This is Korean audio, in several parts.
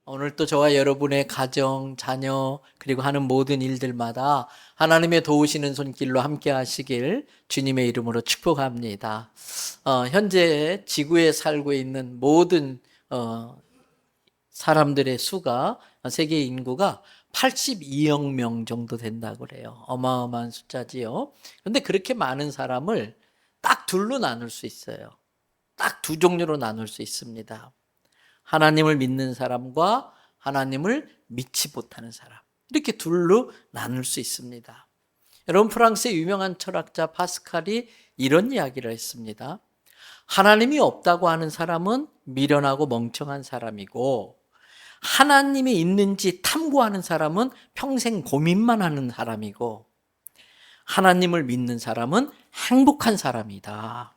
오늘 또 저와 여러분의 가정, 자녀, 그리고 하는 모든 일들마다 하나님의 도우시는 손길로 함께 하시길 주님의 이름으로 축복합니다. 현재 지구에 살고 있는 모든 사람들의 수가, 세계 인구가 82억 명 정도 된다고 그래요. 어마어마한 숫자지요. 그런데 그렇게 많은 사람을 딱 둘로 나눌 수 있어요. 딱 두 종류로 나눌 수 있습니다. 하나님을 믿는 사람과 하나님을 믿지 못하는 사람, 이렇게 둘로 나눌 수 있습니다. 여러분, 프랑스의 유명한 철학자 파스칼이 이런 이야기를 했습니다. 하나님이 없다고 하는 사람은 미련하고 멍청한 사람이고, 하나님이 있는지 탐구하는 사람은 평생 고민만 하는 사람이고, 하나님을 믿는 사람은 행복한 사람이다.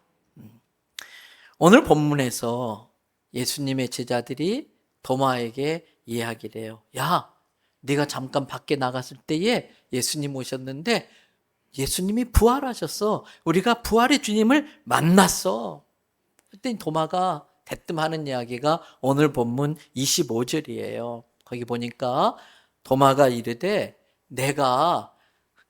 오늘 본문에서 예수님의 제자들이 도마에게 이야기를 해요. 야, 네가 잠깐 밖에 나갔을 때에 예수님 오셨는데 예수님이 부활하셨어. 우리가 부활의 주님을 만났어. 그랬더니 도마가 대뜸 하는 이야기가 오늘 본문 25절이에요. 거기 보니까 도마가 이르되 내가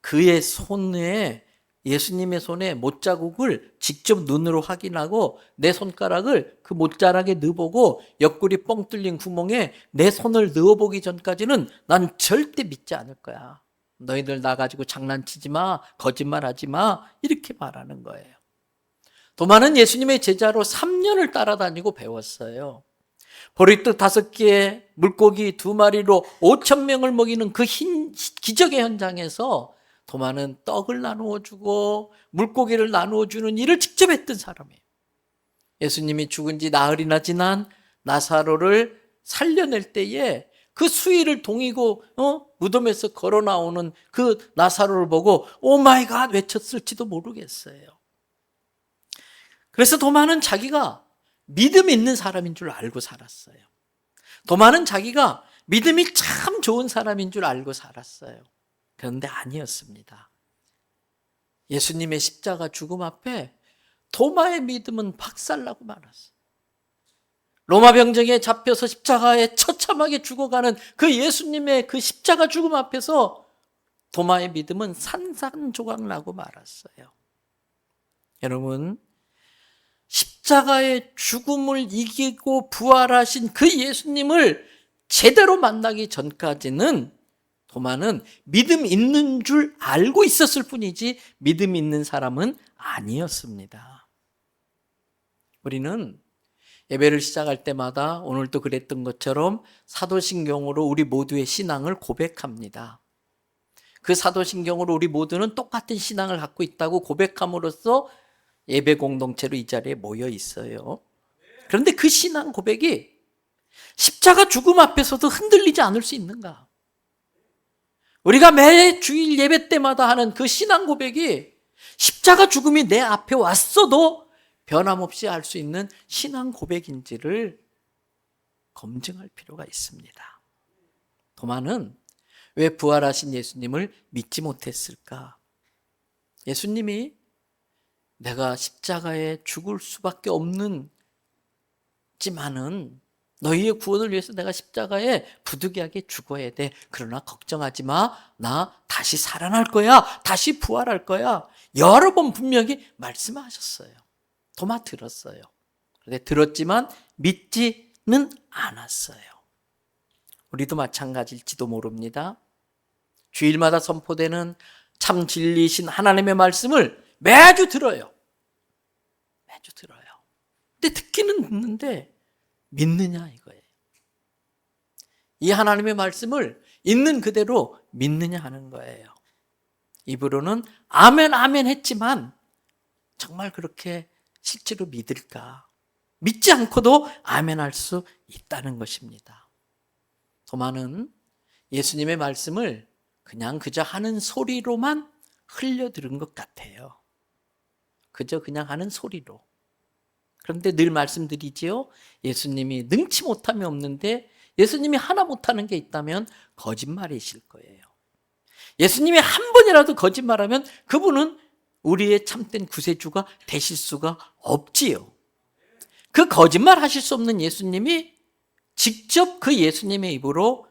그의 손에, 예수님의 손에 못자국을 직접 눈으로 확인하고 내 손가락을 그 못자락에 넣어보고 옆구리 뻥 뚫린 구멍에 내 손을 넣어보기 전까지는 난 절대 믿지 않을 거야. 너희들 나 가지고 장난치지 마, 거짓말하지 마, 이렇게 말하는 거예요. 도마는 예수님의 제자로 3년을 따라다니고 배웠어요. 보리떡 5개에 물고기 2마리로 5,000명을 먹이는 그 기적의 현장에서 도마는 떡을 나누어 주고 물고기를 나누어 주는 일을 직접 했던 사람이에요. 예수님이 죽은 지 나흘이나 지난 나사로를 살려낼 때에 그 수위를 동이고 무덤에서 걸어 나오는 그 나사로를 보고 오 마이 갓 외쳤을지도 모르겠어요. 그래서 도마는 자기가 믿음 있는 사람인 줄 알고 살았어요. 도마는 자기가 믿음이 참 좋은 사람인 줄 알고 살았어요. 그런데 아니었습니다. 예수님의 십자가 죽음 앞에 도마의 믿음은 박살나고 말았어요. 로마 병정에 잡혀서 십자가에 처참하게 죽어가는 그 예수님의 그 십자가 죽음 앞에서 도마의 믿음은 산산조각 나고 말았어요. 여러분, 십자가의 죽음을 이기고 부활하신 그 예수님을 제대로 만나기 전까지는 도마는 믿음 있는 줄 알고 있었을 뿐이지 믿음 있는 사람은 아니었습니다. 우리는 예배를 시작할 때마다 오늘도 그랬던 것처럼 사도신경으로 우리 모두의 신앙을 고백합니다. 그 사도신경으로 우리 모두는 똑같은 신앙을 갖고 있다고 고백함으로써 예배 공동체로 이 자리에 모여 있어요. 그런데 그 신앙 고백이 십자가 죽음 앞에서도 흔들리지 않을 수 있는가? 우리가 매 주일 예배 때마다 하는 그 신앙 고백이 십자가 죽음이 내 앞에 왔어도 변함없이 알 수 있는 신앙 고백인지를 검증할 필요가 있습니다. 도마는 왜 부활하신 예수님을 믿지 못했을까? 예수님이 내가 십자가에 죽을 수밖에 없는 지만은 너희의 구원을 위해서 내가 십자가에 부득이하게 죽어야 돼. 그러나 걱정하지 마. 나 다시 살아날 거야. 다시 부활할 거야. 여러 번 분명히 말씀하셨어요. 도마 들었어요. 그런데 들었지만 믿지는 않았어요. 우리도 마찬가지일지도 모릅니다. 주일마다 선포되는 참 진리이신 하나님의 말씀을 매주 들어요. 매주 들어요. 근데 듣기는 듣는데 믿느냐 이거예요. 이 하나님의 말씀을 있는 그대로 믿느냐 하는 거예요. 입으로는 아멘 아멘 했지만 정말 그렇게 실제로 믿을까? 믿지 않고도 아멘 할 수 있다는 것입니다. 도마는 예수님의 말씀을 그저 하는 소리로만 흘려 들은 것 같아요. 그냥 하는 소리로. 그런데 늘 말씀드리지요. 예수님이 능치 못함이 없는데 예수님이 하나 못하는 게 있다면 거짓말이실 거예요. 예수님이 한 번이라도 거짓말하면 그분은 우리의 참된 구세주가 되실 수가 없지요. 그 거짓말 하실 수 없는 예수님이 직접 그 예수님의 입으로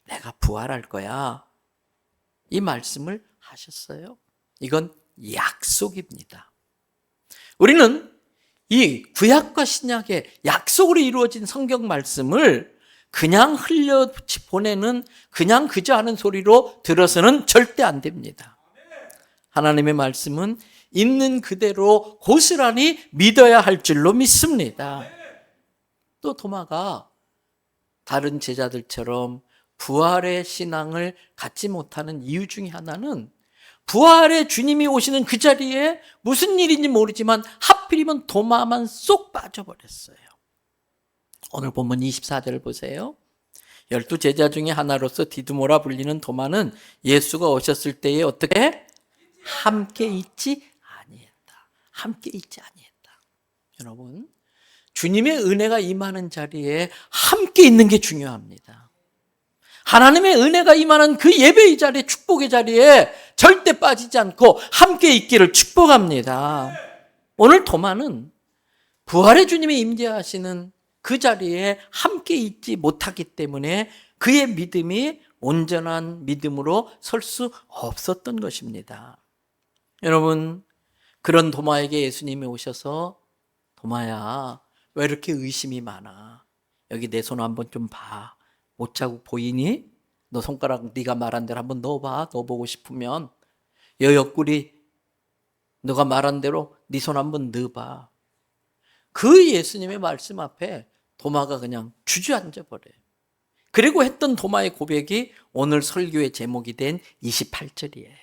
내가 부활할 거야, 이 말씀을 하셨어요. 이건 약속입니다. 우리는 이 구약과 신약의 약속으로 이루어진 성경 말씀을 그냥 흘려보내는, 그냥 그저 하는 소리로 들어서는 절대 안 됩니다. 하나님의 말씀은 있는 그대로 고스란히 믿어야 할 줄로 믿습니다. 또 도마가 다른 제자들처럼 부활의 신앙을 갖지 못하는 이유 중에 하나는 부활의 주님이 오시는 그 자리에 무슨 일인지 모르지만 하필이면 도마만 쏙 빠져버렸어요. 오늘 본문 24절을 보세요. 12제자 중에 하나로서 디두모라 불리는 도마는 예수가 오셨을 때에 어떻게? 함께 있지 아니했다. 함께 있지 아니했다. 여러분, 주님의 은혜가 임하는 자리에 함께 있는 게 중요합니다. 하나님의 은혜가 임하는 그 예배의 자리에, 축복의 자리에 절대 빠지지 않고 함께 있기를 축복합니다. 오늘 도마는 부활의 주님이 임재하시는 그 자리에 함께 있지 못하기 때문에 그의 믿음이 온전한 믿음으로 설 수 없었던 것입니다. 여러분, 그런 도마에게 예수님이 오셔서 도마야, 왜 이렇게 의심이 많아? 여기 내 손 한번 좀 봐. 못자국 보이니? 너 손가락 네가 말한 대로 한번 넣어봐. 넣어보고 싶으면 여 옆구리 너가 말한 대로 네 손 한번 넣어봐. 그 예수님의 말씀 앞에 도마가 그냥 주저앉아 버려요. 그리고 했던 도마의 고백이 오늘 설교의 제목이 된 28절이에요.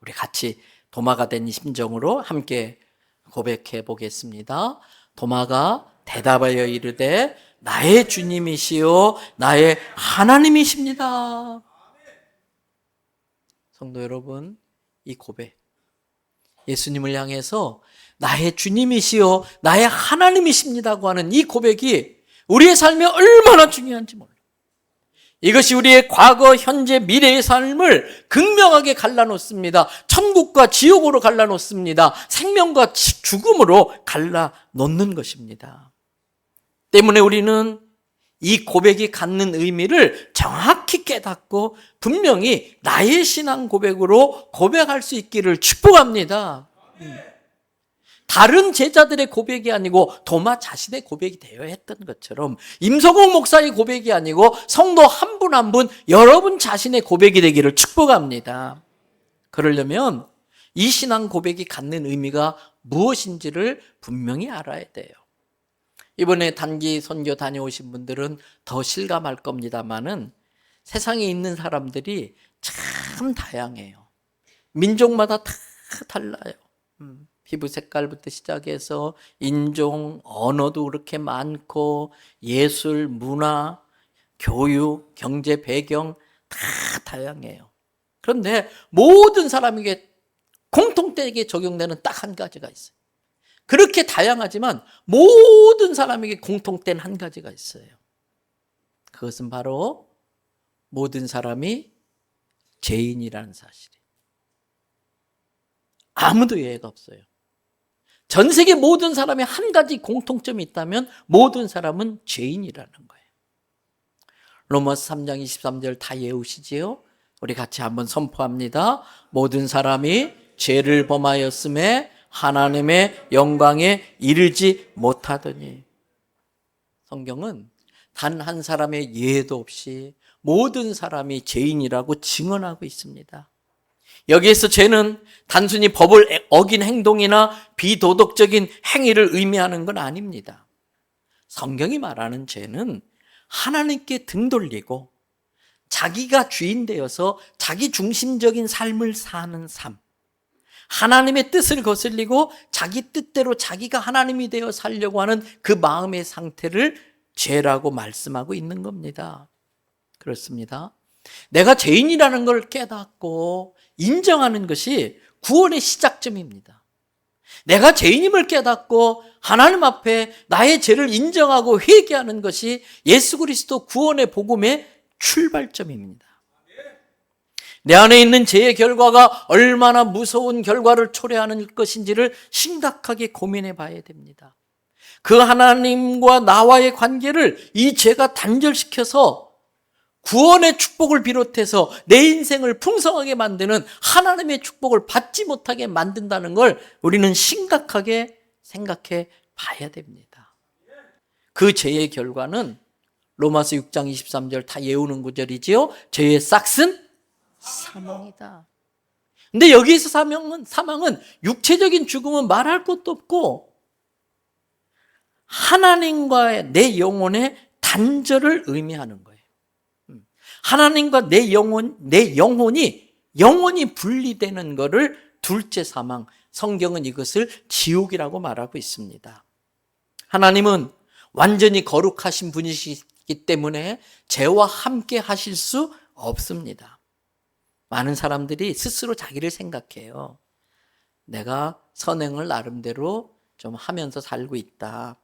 우리 같이 도마가 된 심정으로 함께 고백해 보겠습니다. 도마가 대답하여 이르되 나의 주님이시요 나의 하나님이십니다. 성도 여러분, 이 고백, 예수님을 향해서 나의 주님이시요 나의 하나님이십니다고 하는 이 고백이 우리의 삶에 얼마나 중요한지 몰라요. 이것이 우리의 과거, 현재, 미래의 삶을 극명하게 갈라놓습니다. 천국과 지옥으로 갈라놓습니다. 생명과 죽음으로 갈라놓는 것입니다. 때문에 우리는 이 고백이 갖는 의미를 정확히 깨닫고 분명히 나의 신앙 고백으로 고백할 수 있기를 축복합니다. 다른 제자들의 고백이 아니고 도마 자신의 고백이 되어야 했던 것처럼 임성옥 목사의 고백이 아니고 성도 한 분 한 분 여러분 자신의 고백이 되기를 축복합니다. 그러려면 이 신앙 고백이 갖는 의미가 무엇인지를 분명히 알아야 돼요. 이번에 단기 선교 다녀오신 분들은 더 실감할 겁니다만은 세상에 있는 사람들이 참 다양해요. 민족마다 다 달라요. 피부 색깔부터 시작해서 인종, 언어도 그렇게 많고 예술, 문화, 교육, 경제 배경 다 다양해요. 그런데 모든 사람에게 공통되게 적용되는 딱 한 가지가 있어요. 그렇게 다양하지만 모든 사람에게 공통된 한 가지가 있어요. 그것은 바로 모든 사람이 죄인이라는 사실이에요. 아무도 예외가 없어요. 전 세계 모든 사람이 한 가지 공통점이 있다면 모든 사람은 죄인이라는 거예요. 로마서 3장 23절 다 외우시지요? 우리 같이 한번 선포합니다. 모든 사람이 죄를 범하였음에 하나님의 영광에 이르지 못하더니. 성경은 단 한 사람의 예외도 없이 모든 사람이 죄인이라고 증언하고 있습니다. 여기에서 죄는 단순히 법을 어긴 행동이나 비도덕적인 행위를 의미하는 건 아닙니다. 성경이 말하는 죄는 하나님께 등 돌리고 자기가 주인 되어서 자기 중심적인 삶을 사는 삶, 하나님의 뜻을 거슬리고 자기 뜻대로 자기가 하나님이 되어 살려고 하는 그 마음의 상태를 죄라고 말씀하고 있는 겁니다. 그렇습니다. 내가 죄인이라는 걸 깨닫고 인정하는 것이 구원의 시작점입니다. 내가 죄인임을 깨닫고 하나님 앞에 나의 죄를 인정하고 회개하는 것이 예수 그리스도 구원의 복음의 출발점입니다. 내 안에 있는 죄의 결과가 얼마나 무서운 결과를 초래하는 것인지를 심각하게 고민해 봐야 됩니다. 그 하나님과 나와의 관계를 이 죄가 단절시켜서 구원의 축복을 비롯해서 내 인생을 풍성하게 만드는 하나님의 축복을 받지 못하게 만든다는 걸 우리는 심각하게 생각해 봐야 됩니다. 그 죄의 결과는 로마서 6장 23절 다 외우는 구절이지요. 죄의 싹은 사망이다. 근데 여기에서 사망은 육체적인 죽음은 말할 것도 없고 하나님과의 내 영혼의 단절을 의미하는 거예요. 하나님과 내 영혼이 영원히 분리되는 것을 둘째 사망, 성경은 이것을 지옥이라고 말하고 있습니다. 하나님은 완전히 거룩하신 분이시기 때문에 죄와 함께 하실 수 없습니다. 많은 사람들이 스스로 자기를 생각해요. 내가 선행을 나름대로 좀 하면서 살고 있다.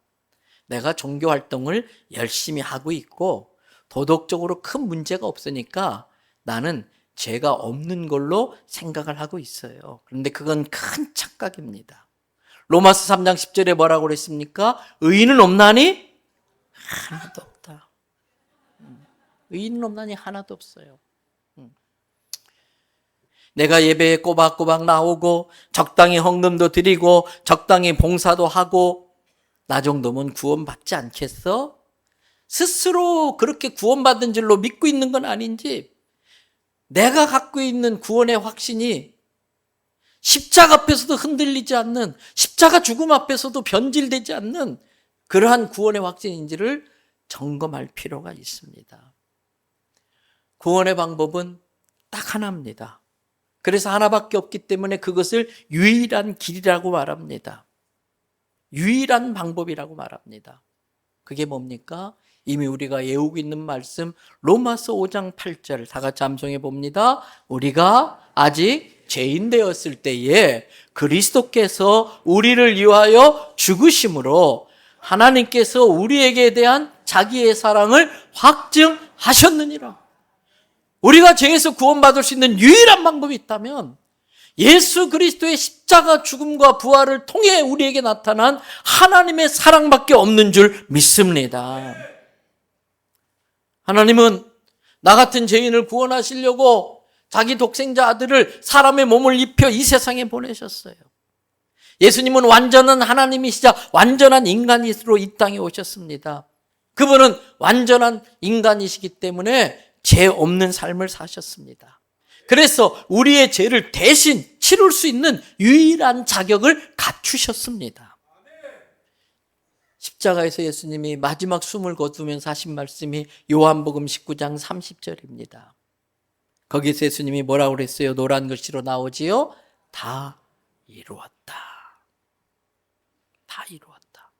내가 종교 활동을 열심히 하고 있고 도덕적으로 큰 문제가 없으니까 나는 죄가 없는 걸로 생각을 하고 있어요. 그런데 그건 큰 착각입니다. 로마서 3장 10절에 뭐라고 그랬습니까? 의인은 없나니? 하나도 없다. 의인은 없나니 하나도 없어요. 내가 예배에 꼬박꼬박 나오고 적당히 헌금도 드리고 적당히 봉사도 하고 나 정도면 구원받지 않겠어? 스스로 그렇게 구원받은 줄로 믿고 있는 건 아닌지 내가 갖고 있는 구원의 확신이 십자가 앞에서도 흔들리지 않는, 십자가 죽음 앞에서도 변질되지 않는 그러한 구원의 확신인지를 점검할 필요가 있습니다. 구원의 방법은 딱 하나입니다. 그래서 하나밖에 없기 때문에 그것을 유일한 길이라고 말합니다. 유일한 방법이라고 말합니다. 그게 뭡니까? 이미 우리가 외우고 있는 말씀 로마서 5장 8절 다 같이 암송해 봅니다. 우리가 아직 죄인 되었을 때에 그리스도께서 우리를 위하여 죽으심으로 하나님께서 우리에게 대한 자기의 사랑을 확증하셨느니라. 우리가 죄에서 구원받을 수 있는 유일한 방법이 있다면 예수 그리스도의 십자가 죽음과 부활을 통해 우리에게 나타난 하나님의 사랑밖에 없는 줄 믿습니다. 하나님은 나 같은 죄인을 구원하시려고 자기 독생자 아들을 사람의 몸을 입혀 이 세상에 보내셨어요. 예수님은 완전한 하나님이시자 완전한 인간이시로 이 땅에 오셨습니다. 그분은 완전한 인간이시기 때문에 죄 없는 삶을 사셨습니다. 그래서 우리의 죄를 대신 치룰 수 있는 유일한 자격을 갖추셨습니다. 십자가에서 예수님이 마지막 숨을 거두면서 하신 말씀이 요한복음 19장 30절입니다. 거기서 예수님이 뭐라고 그랬어요? 노란 글씨로 나오지요? 다 이루었다. 다 이루었다.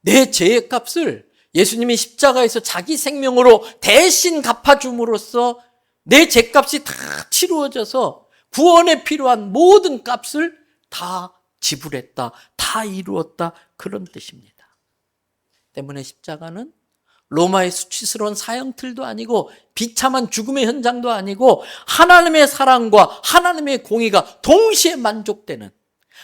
내 죄의 값을 예수님이 십자가에서 자기 생명으로 대신 갚아줌으로써 내 죄값이 다 치루어져서 구원에 필요한 모든 값을 다 지불했다. 다 이루었다. 그런 뜻입니다. 때문에 십자가는 로마의 수치스러운 사형틀도 아니고 비참한 죽음의 현장도 아니고 하나님의 사랑과 하나님의 공의가 동시에 만족되는,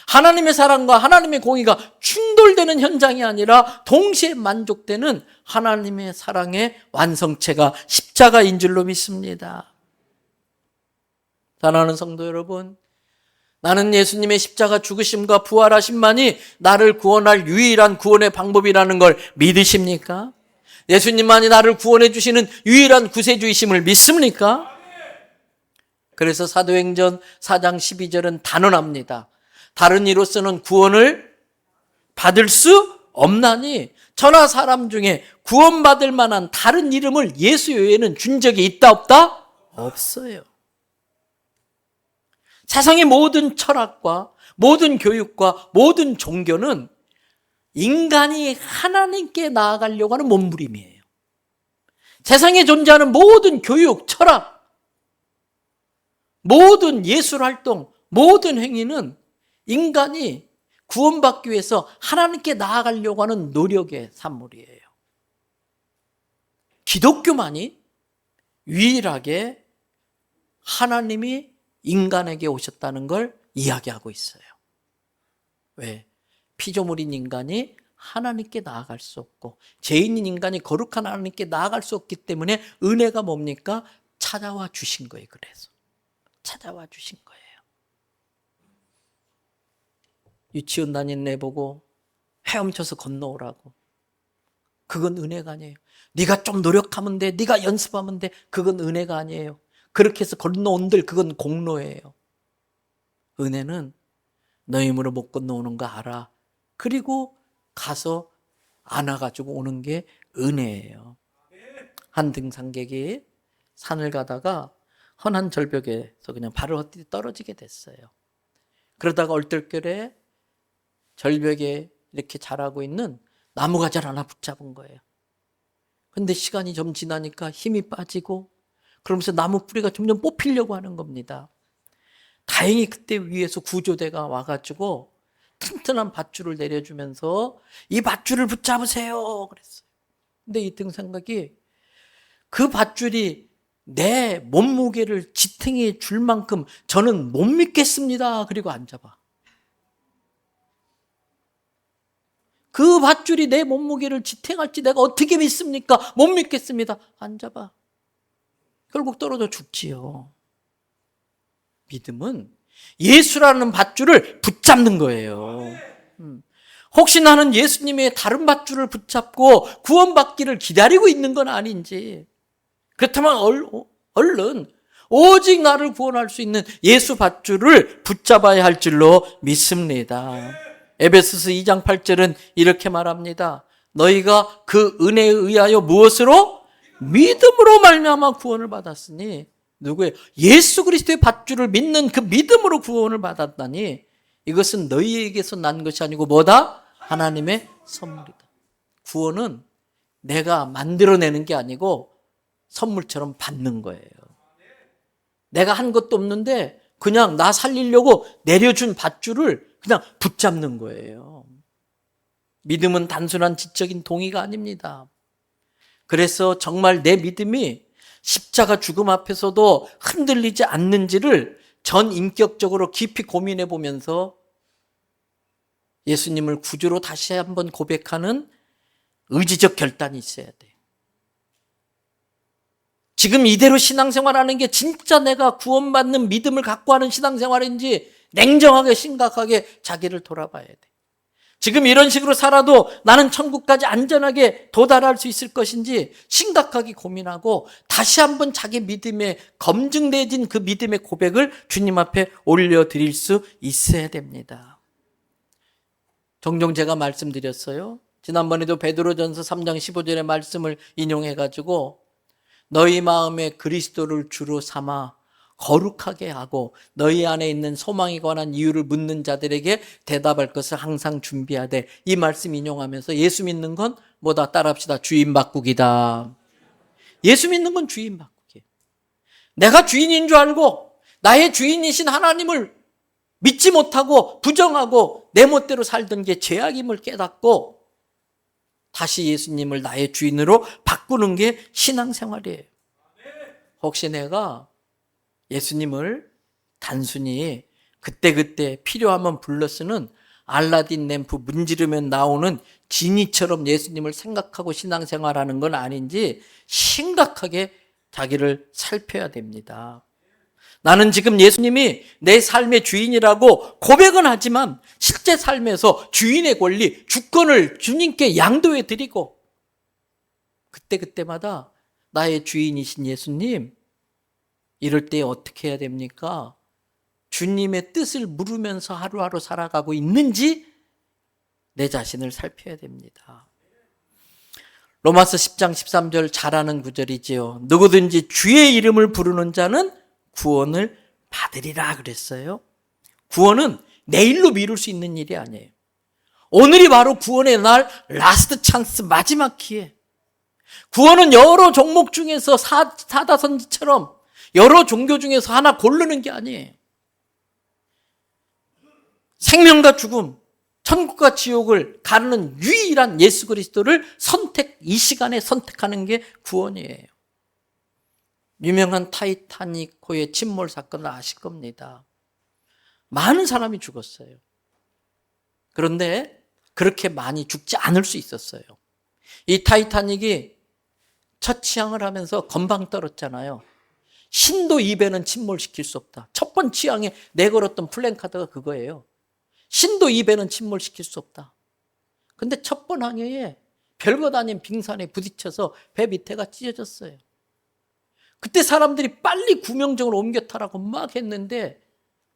하나님의 사랑과 하나님의 공의가 충돌되는 현장이 아니라 동시에 만족되는 하나님의 사랑의 완성체가 십자가인 줄로 믿습니다. 사랑하는 성도 여러분, 나는 예수님의 십자가 죽으심과 부활하심만이 나를 구원할 유일한 구원의 방법이라는 걸 믿으십니까? 예수님만이 나를 구원해 주시는 유일한 구세주이심을 믿습니까? 그래서 사도행전 4장 12절은 단언합니다. 다른 이로서는 구원을 받을 수 없나니 천하 사람 중에 구원받을 만한 다른 이름을 예수 외에는 준 적이 있다 없다? 없어요. 세상의 모든 철학과 모든 교육과 모든 종교는 인간이 하나님께 나아가려고 하는 몸부림이에요. 세상에 존재하는 모든 교육, 철학, 모든 예술 활동, 모든 행위는 인간이 구원받기 위해서 하나님께 나아가려고 하는 노력의 산물이에요. 기독교만이 유일하게 하나님이 인간에게 오셨다는 걸 이야기하고 있어요. 왜? 피조물인 인간이 하나님께 나아갈 수 없고 죄인인 인간이 거룩한 하나님께 나아갈 수 없기 때문에 은혜가 뭡니까? 찾아와 주신 거예요. 그래서 찾아와 주신 거예요. 유치원 다니는 애 보고 헤엄쳐서 건너오라고. 그건 은혜가 아니에요. 네가 좀 노력하면 돼. 네가 연습하면 돼. 그건 은혜가 아니에요. 그렇게 해서 건너온들 그건 공로예요. 은혜는 너 힘으로 못 건너오는 거 알아. 그리고 가서 안아가지고 오는 게 은혜예요. 한 등산객이 산을 가다가 험한 절벽에서 그냥 발을 헛디뎌 떨어지게 됐어요. 그러다가 얼떨결에 절벽에 이렇게 자라고 있는 나무가지를 하나 붙잡은 거예요. 근데 시간이 좀 지나니까 힘이 빠지고 그러면서 나무 뿌리가 점점 뽑히려고 하는 겁니다. 다행히 그때 위에서 구조대가 와가지고 튼튼한 밧줄을 내려주면서 이 밧줄을 붙잡으세요 그랬어요. 근데 이 등산객이 그 밧줄이 내 몸무게를 지탱해 줄 만큼 저는 못 믿겠습니다. 그리고 안 잡아. 그 밧줄이 내 몸무게를 지탱할지 내가 어떻게 믿습니까? 못 믿겠습니다. 안 잡아. 결국 떨어져 죽지요. 믿음은 예수라는 밧줄을 붙잡는 거예요. 혹시 나는 예수님의 다른 밧줄을 붙잡고 구원받기를 기다리고 있는 건 아닌지. 그렇다면 얼른 오직 나를 구원할 수 있는 예수 밧줄을 붙잡아야 할 줄로 믿습니다. 에베소서 2장 8절은 이렇게 말합니다. 너희가 그 은혜에 의하여 무엇으로? 믿음으로 말미암아 구원을 받았으니 누구예요? 예수 그리스도의 밧줄을 믿는 그 믿음으로 구원을 받았다니 이것은 너희에게서 난 것이 아니고 뭐다? 하나님의 선물이다. 구원은 내가 만들어내는 게 아니고 선물처럼 받는 거예요. 내가 한 것도 없는데 그냥 나 살리려고 내려준 밧줄을 그냥 붙잡는 거예요. 믿음은 단순한 지적인 동의가 아닙니다. 그래서 정말 내 믿음이 십자가 죽음 앞에서도 흔들리지 않는지를 전인격적으로 깊이 고민해 보면서 예수님을 구주로 다시 한번 고백하는 의지적 결단이 있어야 돼요. 지금 이대로 신앙생활하는 게 진짜 내가 구원받는 믿음을 갖고 하는 신앙생활인지 냉정하게 심각하게 자기를 돌아봐야 돼. 지금 이런 식으로 살아도 나는 천국까지 안전하게 도달할 수 있을 것인지 심각하게 고민하고 다시 한번 자기 믿음에 검증되어진 그 믿음의 고백을 주님 앞에 올려드릴 수 있어야 됩니다. 종종 제가 말씀드렸어요. 지난번에도 베드로전서 3장 15절의 말씀을 인용해가지고 너희 마음에 그리스도를 주로 삼아 거룩하게 하고 너희 안에 있는 소망에 관한 이유를 묻는 자들에게 대답할 것을 항상 준비하되 이 말씀 인용하면서 예수 믿는 건 뭐다? 따라합시다. 주인 바꾸기다. 예수 믿는 건 주인 바꾸기. 내가 주인인 줄 알고 나의 주인이신 하나님을 믿지 못하고 부정하고 내 멋대로 살던 게 죄악임을 깨닫고 다시 예수님을 나의 주인으로 바꾸는 게 신앙생활이에요. 혹시 내가 예수님을 단순히 그때그때 필요하면 불러 쓰는 알라딘 램프 문지르면 나오는 지니처럼 예수님을 생각하고 신앙생활하는 건 아닌지 심각하게 자기를 살펴야 됩니다. 나는 지금 예수님이 내 삶의 주인이라고 고백은 하지만 실제 삶에서 주인의 권리, 주권을 주님께 양도해 드리고 그때마다 나의 주인이신 예수님, 이럴 때 어떻게 해야 됩니까? 주님의 뜻을 물으면서 하루하루 살아가고 있는지 내 자신을 살펴야 됩니다. 로마서 10장 13절 잘 아는 구절이지요. 누구든지 주의 이름을 부르는 자는 구원을 받으리라 그랬어요. 구원은 내일로 미룰 수 있는 일이 아니에요. 오늘이 바로 구원의 날, 라스트 찬스, 마지막 기회. 구원은 여러 종목 중에서 사다선지처럼 여러 종교 중에서 하나 고르는 게 아니에요. 생명과 죽음, 천국과 지옥을 가르는 유일한 예수 그리스도를 이 시간에 선택하는 게 구원이에요. 유명한 타이타닉호의 침몰 사건을 아실 겁니다. 많은 사람이 죽었어요. 그런데 그렇게 많이 죽지 않을 수 있었어요. 이 타이타닉이 첫 취항을 하면서 건방 떨었잖아요. 신도 2배는 침몰시킬 수 없다. 첫 번 취항에 내걸었던 플랜카드가 그거예요. 신도 2배는 침몰시킬 수 없다. 근데 첫 번 항해에 별것 아닌 빙산에 부딪혀서 배 밑에가 찢어졌어요. 그때 사람들이 빨리 구명정을 옮겨 타라고 막 했는데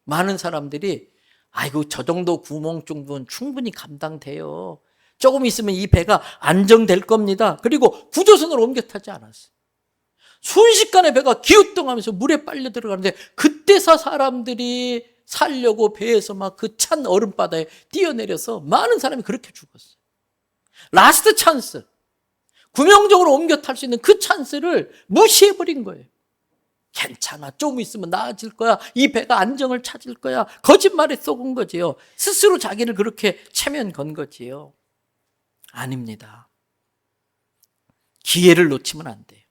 많은 사람들이 아이고 저 정도 구멍 정도는 충분히 감당돼요. 조금 있으면 이 배가 안정될 겁니다. 그리고 구조선으로 옮겨 타지 않았어요. 순식간에 배가 기우뚱하면서 물에 빨려 들어가는데 그때서 사람들이 살려고 배에서 막 그 찬 얼음바다에 뛰어내려서 많은 사람이 그렇게 죽었어요. 라스트 찬스, 구명정으로 옮겨 탈 수 있는 그 찬스를 무시해버린 거예요. 괜찮아, 좀 있으면 나아질 거야, 이 배가 안정을 찾을 거야, 거짓말에 속은 거지요. 스스로 자기를 그렇게 체면 건 거지요. 아닙니다. 기회를 놓치면 안 돼요.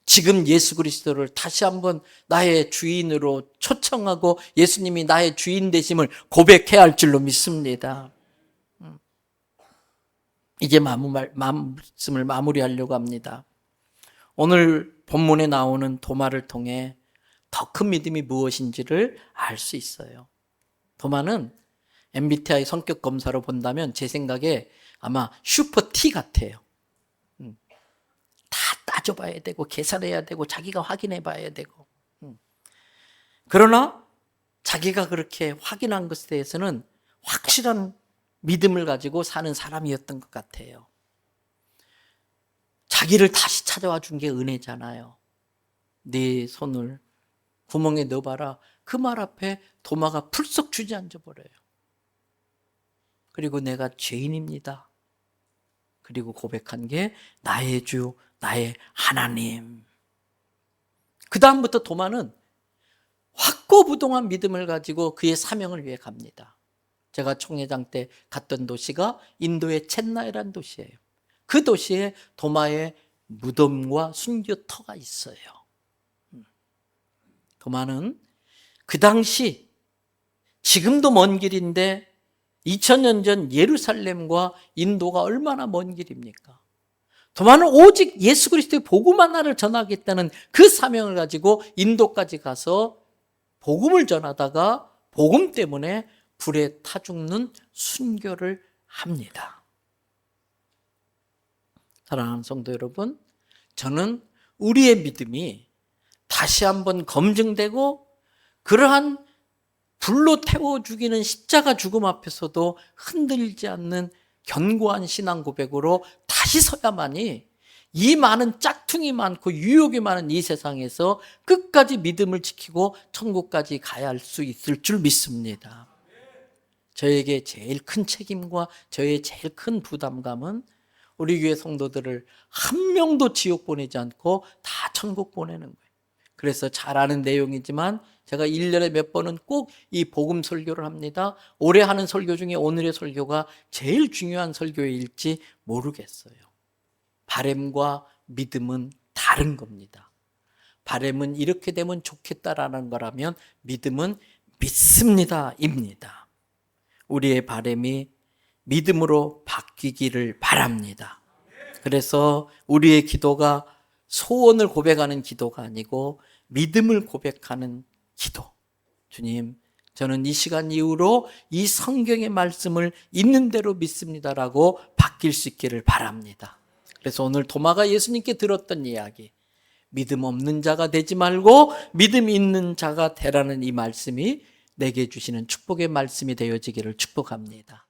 지금 예수 그리스도를 다시 한번 나의 주인으로 초청하고 예수님이 나의 주인 되심을 고백해야 할 줄로 믿습니다. 이제 말씀을 마무리하려고 합니다. 오늘 본문에 나오는 도마를 통해 더 큰 믿음이 무엇인지를 알 수 있어요. 도마는 MBTI 성격 검사로 본다면 제 생각에 아마 슈퍼 T 같아요. 다 따져봐야 되고 계산해야 되고 자기가 확인해 봐야 되고. 그러나 자기가 그렇게 확인한 것에 대해서는 확실한 믿음을 가지고 사는 사람이었던 것 같아요. 자기를 다시 찾아와 준 게 은혜잖아요. 네 손을 구멍에 넣어봐라. 그 말 앞에 도마가 풀썩 주저앉아 버려요. 그리고 내가 죄인입니다. 그리고 고백한 게 나의 주, 나의 하나님. 그 다음부터 도마는 확고부동한 믿음을 가지고 그의 사명을 위해 갑니다. 제가 총회장 때 갔던 도시가 인도의 첸나이라는 도시예요. 그 도시에 도마의 무덤과 순교터가 있어요. 도마는 그 당시, 지금도 먼 길인데 2000년 전 예루살렘과 인도가 얼마나 먼 길입니까? 도마는 오직 예수 그리스도의 복음 하나를 전하겠다는 그 사명을 가지고 인도까지 가서 복음을 전하다가 복음 때문에 불에 타 죽는 순교를 합니다. 사랑하는 성도 여러분, 저는 우리의 믿음이 다시 한번 검증되고 그러한 불로 태워 죽이는 십자가 죽음 앞에서도 흔들리지 않는 견고한 신앙 고백으로 다시 서야만이 이 많은 짝퉁이 많고 유혹이 많은 이 세상에서 끝까지 믿음을 지키고 천국까지 가야 할 수 있을 줄 믿습니다. 저에게 제일 큰 책임과 저의 제일 큰 부담감은 우리 교회 성도들을 한 명도 지옥 보내지 않고 다 천국 보내는 거예요. 그래서 잘 아는 내용이지만 제가 1년에 몇 번은 꼭 이 복음 설교를 합니다. 올해 하는 설교 중에 오늘의 설교가 제일 중요한 설교일지 모르겠어요. 바램과 믿음은 다른 겁니다. 바램은 이렇게 되면 좋겠다라는 거라면 믿음은 믿습니다입니다. 우리의 바램이 믿음으로 바뀌기를 바랍니다. 그래서 우리의 기도가 소원을 고백하는 기도가 아니고 믿음을 고백하는 기도. 주님, 저는 이 시간 이후로 이 성경의 말씀을 있는 대로 믿습니다라고 바뀔 수 있기를 바랍니다. 그래서 오늘 도마가 예수님께 들었던 이야기, 믿음 없는 자가 되지 말고 믿음 있는 자가 되라는 이 말씀이 내게 주시는 축복의 말씀이 되어지기를 축복합니다.